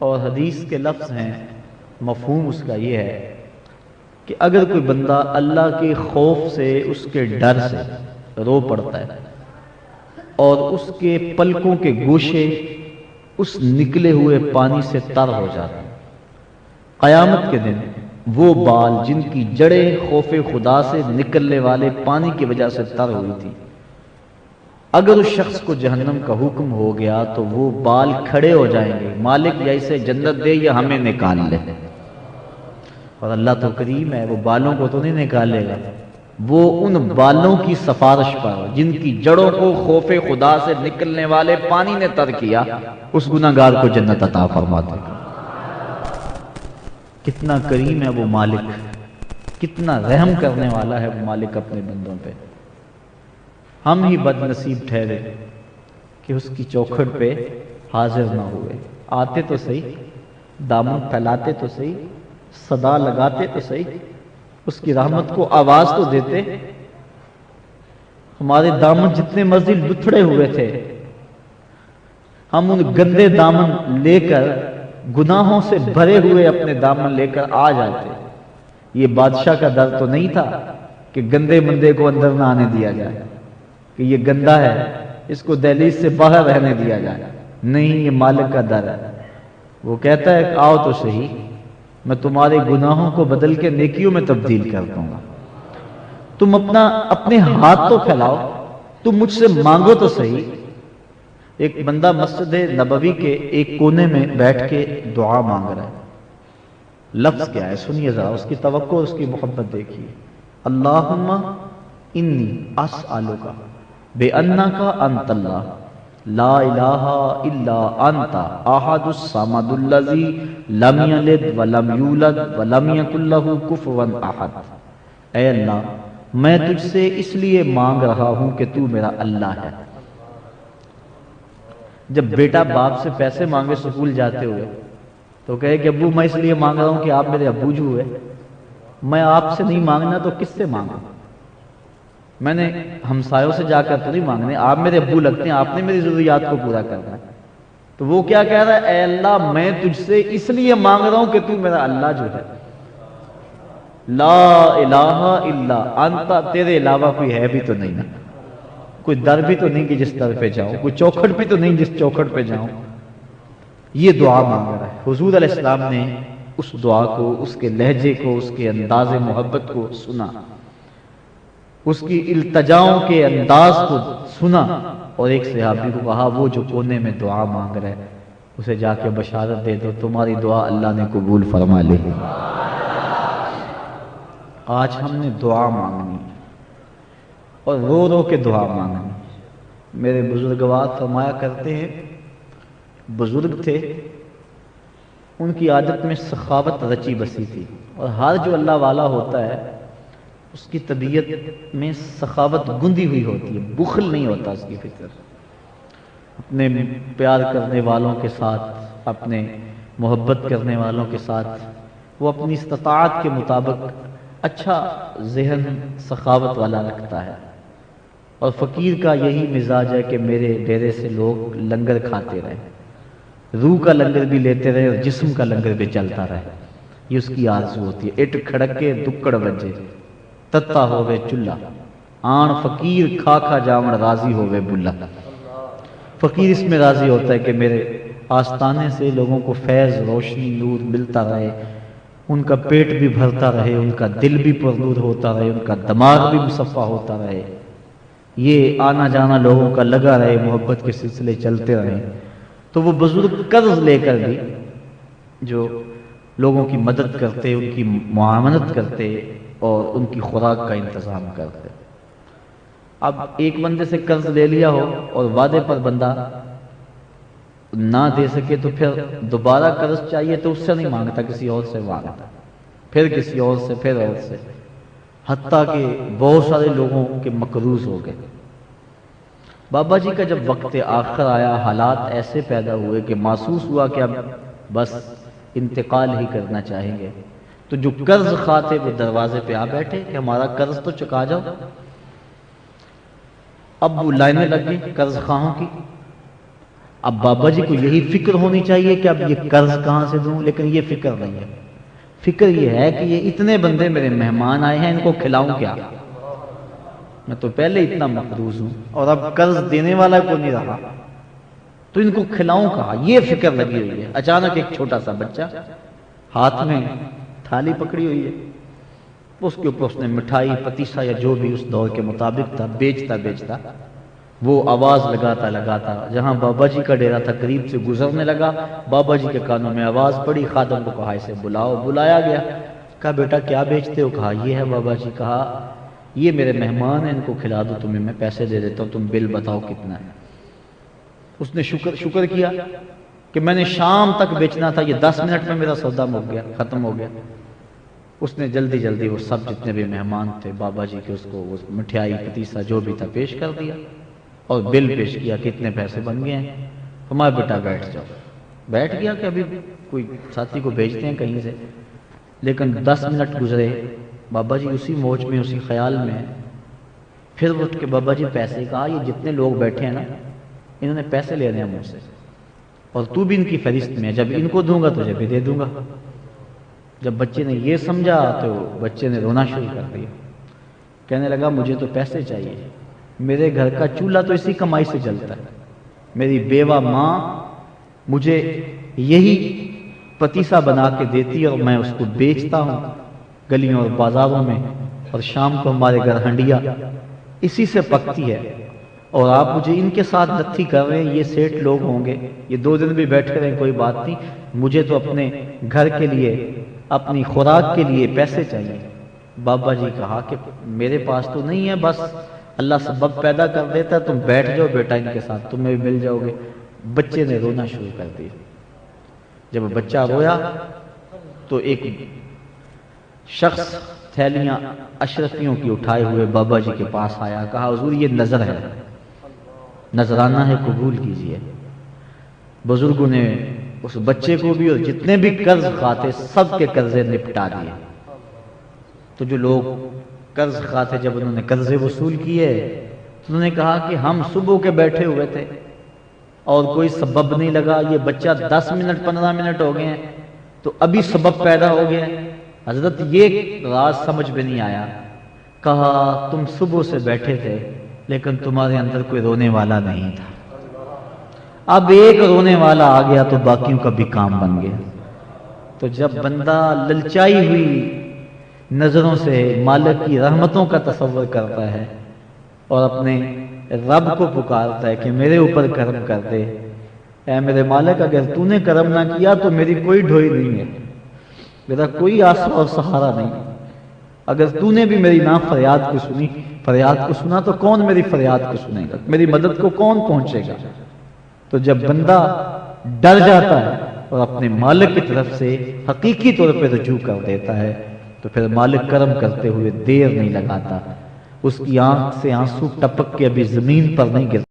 اور حدیث کے لفظ ہیں، مفہوم اس کا یہ ہے کہ اگر کوئی بندہ اللہ کے خوف سے، اس کے ڈر سے رو پڑتا ہے اور اس کے پلکوں کے گوشے اس نکلے ہوئے پانی سے تر ہو جاتے ہیں، قیامت کے دن وہ بال جن کی جڑیں خوف خدا سے نکلنے والے پانی کی وجہ سے تر ہوئی تھی، اگر اس شخص کو جہنم کا حکم ہو گیا تو وہ بال کھڑے ہو جائیں گے، مالک یا اسے جنت دے یا ہمیں نکال لے۔ اور اللہ تو کریم ہے، وہ بالوں کو تو نہیں نکالے گا، وہ ان بالوں کی سفارش پر جن کی جڑوں کو خوف خدا سے نکلنے والے پانی نے تر کیا، اس گناہگار کو جنت عطا فرماتے گا۔ کتنا کریم ہے وہ مالک، کتنا رحم کرنے والا ہے وہ مالک اپنے بندوں پہ۔ ہم ہی بد نصیب ٹھہرے کہ اس کی چوکھٹ پہ حاضر نہ ہوئے، آتے تو صحیح، دامن پھیلاتے تو صحیح، صدا لگاتے تو صحیح، اس کی رحمت کو آواز تو دیتے۔ ہمارے دامن جتنے مزید لتھڑے ہوئے تھے، ہم ان گندے دامن لے کر، گناہوں سے بھرے ہوئے اپنے دامن لے کر آ جاتے۔ یہ بادشاہ کا در تو نہیں تھا کہ گندے مندے کو اندر نہ آنے دیا جائے، کہ یہ گندا ہے اس کو دہلیز سے باہر رہنے دیا جائے، نہیں، یہ مالک کا در ہے۔ وہ کہتا ہے کہ آؤ تو صحیح، میں تمہارے گناہوں کو بدل کے نیکیوں میں تبدیل کر دوں گا، تم اپنے ہاتھ تو پھیلاؤ، تم مجھ سے مانگو تو صحیح۔ ایک بندہ مسجد نبوی کے ایک کونے میں بیٹھ کے دعا مانگ رہا ہے، لفظ کیا ہے سنیے ذرا، اس کی توقع اور اس کی محبت دیکھیے۔ اللہم انی اسألک بأنک انت اللہ لا الہ الا انت احد الصمد الذی لم یلد ولم یولد ولم یکن لہ کفوا احد۔ اے اللہ، میں تجھ سے اس لیے مانگ رہا ہوں کہ تو میرا اللہ ہے۔ جب بیٹا باپ سے پیسے مانگے سکول جاتے ہوئے تو کہے کہ ابو میں اس لیے مانگ رہا ہوں کہ آپ میرے ابو جو ہوئے، میں آپ سے نہیں مانگنا تو کس سے مانگوں؟ میں نے ہمسایوں سے جا کر تو نہیں مانگنے، آپ میرے ابو لگتے ہیں، آپ نے میری ضروریات کو پورا کرنا ہے۔ تو وہ کیا کہہ رہا ہے؟ اے اللہ، میں تجھ سے اس لیے مانگ رہا ہوں کہ تو میرا اللہ جو ہے، لا الہ الا انت، تیرے علاوہ کوئی ہے بھی تو نہیں نا، کوئی در بھی تو نہیں کہ جس در پہ جاؤں، کوئی چوکھٹ بھی تو نہیں جس چوکھٹ پہ جاؤں۔ یہ دعا مانگ رہا ہے۔ حضور علیہ السلام نے اس دعا کو، اس کے لہجے کو، اس کے انداز محبت کو سنا، اس کی التجاؤں کے انداز کو سنا، اور ایک صحابی کو کہا وہ جو کونے میں دعا مانگ رہا ہے اسے جا کے بشارت دے دو تمہاری دعا اللہ نے قبول فرما لی۔ آج ہم نے دعا مانگنی اور رو رو کے دعا مانگنی۔ میرے بزرگوار فرمایا کرتے ہیں، بزرگ تھے، ان کی عادت میں سخاوت رچی بسی تھی، اور ہر جو اللہ والا ہوتا ہے اس کی طبیعت میں سخاوت گندی ہوئی ہوتی ہے، بخل نہیں ہوتا اس کی فطرت۔ اپنے پیار کرنے والوں کے ساتھ، اپنے محبت کرنے والوں کے ساتھ وہ اپنی استطاعت کے مطابق اچھا ذہن سخاوت والا رکھتا ہے، اور فقیر کا یہی مزاج ہے کہ میرے ڈیرے سے لوگ لنگر کھاتے رہے، روح کا لنگر بھی لیتے رہے اور جسم کا لنگر بھی چلتا رہے، یہ اس کی آرزو ہوتی ہے۔ اٹ کھڑکے دکڑ بجے تتا ہووے چلہ، آن فقیر کھا کھا جاون راضی ہووے بلہ۔ فقیر اس میں راضی ہوتا ہے کہ میرے آستانے سے لوگوں کو فیض، روشنی، نور ملتا رہے، ان کا پیٹ بھی بھرتا رہے، ان کا دل بھی پرنور ہوتا رہے، ان کا دماغ بھی مصفا ہوتا رہے، یہ آنا جانا لوگوں کا لگا رہے، محبت کے سلسلے چلتے رہے۔ تو وہ بزرگ قرض لے کر بھی جو لوگوں کی مدد کرتے، ان کی معاونت کرتے اور ان کی خوراک کا انتظام کرتے۔ اب ایک بندے سے قرض لے لیا ہو اور وعدے پر بندہ نہ دے سکے تو پھر دوبارہ قرض چاہیے تو اس سے نہیں مانگتا، کسی اور سے مانگتا، پھر کسی اور سے، پھر اور سے، حتیٰ کہ بہت سارے لوگوں کے مقروض ہو گئے۔ بابا جی کا جب وقت آخر آیا، حالات ایسے پیدا ہوئے کہ محسوس ہوا کہ اب بس انتقال ہی کرنا چاہیں گے، تو جو قرض خواہ تھے وہ دروازے پہ آ بیٹھے کہ ہمارا قرض تو چکا جاؤ۔ اب وہ لائنیں لگ گئی قرض خواہوں کی، اب بابا جی کو یہی فکر ہونی چاہیے کہ اب یہ قرض کہاں سے دوں، لیکن یہ فکر نہیں ہے۔ فکر یہ ہے کہ یہ اتنے بندے میرے مہمان آئے ہیں، ان کو کھلاؤں کیا؟ میں تو پہلے اتنا مقروض ہوں اور اب قرض دینے والا کو نہیں رہا، تو ان کو کھلاؤں کہاں، یہ فکر لگی ہوئی ہے۔ اچانک ایک چھوٹا سا بچہ ہاتھ میں تھالی پکڑی ہوئی ہے، اس کے اوپر اس نے مٹھائی پتیسا یا جو بھی اس دور کے مطابق تھا بیچتا وہ آواز لگاتا جہاں بابا جی کا ڈیرا تھا قریب سے گزرنے لگا، بابا جی کے کانوں میں آواز پڑی، خادم کو کہا اسے بلاؤ، بلایا گیا، کہا بیٹا کیا بیچتے ہو؟ کہا یہ ہے بابا جی۔ کہا یہ میرے مہمان ہیں، ان کو کھلا دو، تمہیں میں پیسے دے دیتا ہوں، تم بل بتاؤ کتنا ہے۔ اس نے شکر کیا کہ میں نے شام تک بیچنا تھا، یہ 10 منٹ میں میرا سودا ختم ہو گیا۔ اس نے جلدی وہ سب جتنے بھی مہمان تھے بابا جی کے، اس کو وہ مٹھائی پتیسا جو بھی تھا پیش کر دیا اور بل پیش کیا، کتنے پیسے بن گئے ہیں۔ ہمارا بیٹا بیٹھ جاؤ، بیٹھ گیا کہ ابھی کوئی ساتھی کو بھیجتے ہیں کہیں سے، لیکن 10 منٹ گزرے، بابا جی اسی موج میں اسی خیال میں، پھر اٹھ کے بابا جی پیسے، کہا یہ جتنے لوگ بیٹھے ہیں نا انہوں نے پیسے لینے ہیں مجھ سے، اور تو بھی ان کی فہرست میں، جب ان کو دوں گا تجھے بھی دے دوں گا۔ جب بچے نے یہ سمجھا تو بچے نے رونا شروع کر دیا، کہنے لگا مجھے تو پیسے چاہیے، میرے گھر کا چولہا تو اسی کمائی سے جلتا ہے، میری بیوہ ماں مجھے یہی پتیسا بنا کے دیتی اور میں اس کو بیچتا ہوں گلیوں اور بازاروں میں، اور شام کو ہمارے گھر ہنڈیا اسی سے پکتی ہے، اور آپ مجھے ان کے ساتھ نتھی کر رہے ہیں، یہ سیٹ لوگ ہوں گے، یہ 2 دن بھی بیٹھے رہیں کوئی بات نہیں، مجھے تو اپنے گھر کے لیے اپنی خوراک کے لیے پیسے چاہیے۔ بابا جی کہا کہ میرے پاس تو نہیں ہے، بس اللہ سبب پیدا کر دیتا ہے، تم بیٹھ جاؤ بیٹا ان کے ساتھ، تمہیں بھی مل جاؤ گے۔ بچے نے رونا شروع کر دیا۔ جب بچہ رویا تو ایک شخص تھیلیاں اشرفیوں کی اٹھائے ہوئے بابا جی کے پاس آیا، کہا حضور یہ نظر ہے، نذرانہ ہے، قبول کیجئے۔ بزرگوں نے اس بچے کو بھی اور جتنے بھی قرض خواہ سب کے قرضے نپٹا دیے۔ تو جو لوگ قرض خواہ تھے جب انہوں نے قرضے وصول کیے تو انہوں نے کہا کہ ہم صبح کے بیٹھے ہوئے تھے اور کوئی سبب نہیں لگا، یہ بچہ 10 منٹ 15 منٹ ہو گئے ہیں تو ابھی سبب پیدا ہو گیا۔ حضرت یہ راز سمجھ میں نہیں آیا، کہا تم صبح سے بیٹھے تھے لیکن تمہارے اندر کوئی رونے والا نہیں تھا، اب ایک رونے والا آ گیا تو باقیوں کا بھی کام بن گیا۔ تو جب بندہ للچائی ہوئی نظروں سے مالک کی رحمتوں کا تصور کرتا ہے اور اپنے رب کو پکارتا ہے کہ میرے اوپر کرم کر دے، اے میرے مالک اگر تو نے کرم نہ کیا تو میری کوئی ڈھوئی نہیں ہے، میرا کوئی آسرا اور سہارا نہیں، اگر تو نے بھی میری فریاد کو سنا تو کون میری فریاد کو سنے گا، میری مدد کو کون پہنچے گا۔ تو جب بندہ ڈر جاتا ہے اور اپنے مالک کی طرف سے حقیقی طور پہ رجوع کر دیتا ہے تو پھر مالک کرم کرتے ہوئے دیر نہیں لگاتا، اس کی آنکھ سے آنسو ٹپک کے ابھی زمین پر نہیں گرتا۔